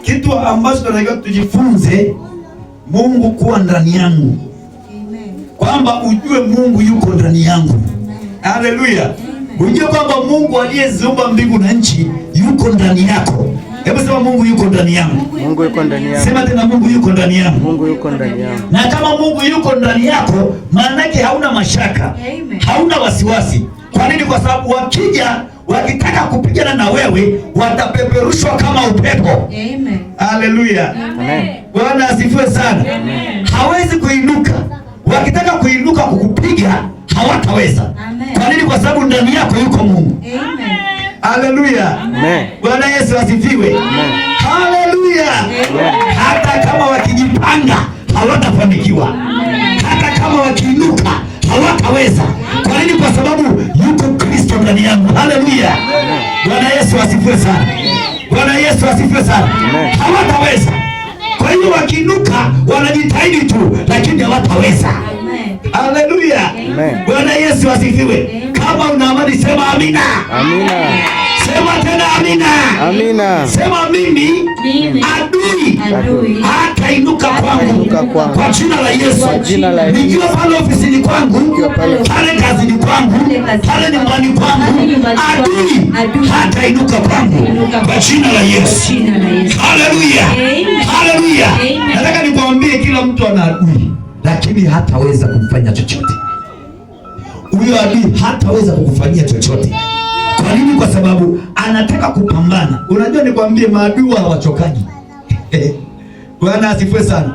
kitu ambacho tunatakiwa tujifunze, Mungu kuwa ndani yangu. Kwamba ujue Mungu yuko ndani yangu. Haleluya. Ujue kwamba Mungu aliyeziumba mbingu na nchi yuko ndani yako. Hebu sema Mungu yuko ndani yangu. Mungu yuko ndani yangu. Sema tena Mungu yuko ndani yangu. Mungu yuko ndani yangu. Na kama Mungu yuko ndani yako, maana yake hauna mashaka. Amen. Hauna wasiwasi. Kwa nini? Kwa sababu wakitaka kupigana na wewe, watapeperushwa kama upepo. Amen. Haleluya. Amen. Bwana asifiwe sana. Amen. Hawezi kuinuka. Wakitaka kuinuka kukupiga, hawataweza. Kwa nini? Kwa sababu ndani yako yuko Mungu. Amen. Haleluya. Amen. Bwana Yesu asifiwe. Amen. Haleluya. Hata kama wakijipanga, hawatafanikiwa. Hata kama wakiinuka, hawataweza. Kwa nini? Kwa sababu yuko Kristo ndani yangu. Haleluya. Bwana Yesu asifiwe sana. Bwana Yesu asifiwe sana. Hawataweza. Kwa hiyo wakiinuka wanajitahidi tu, lakini hawataweza. Haleluya. Bwana Yesu asifiwe. Kama una amani sema amina. Amina. Sema tena amina. Amina. Sema mimi adui hatainuka kwangu kwa jina la Yesu. Nikiwa pale ofisini kwangu, pale kazini kwangu, pale nyumbani kwangu, adui hatainuka kwangu kwa jina la Yesu. Haleluya. Haleluya. Nataka nikwambie kila mtu ana adui, lakini hataweza kumfanya chochote. Huyo adui hataweza kukufanyia chochote. Kwa nini? Kwa sababu anataka kupambana. Unajua nikwambie, maadui hawachokaji. Bwana asifiwe sana.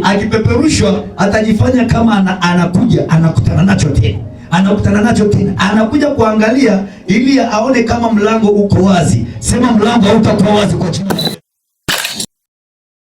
Akipeperushwa atajifanya kama anakuja, anakutana nacho tena. Anakutana nacho tena. Anakuja kuangalia ili aone kama mlango uko wazi. Sema mlango hautakuwa wazi kwa jina la Yesu.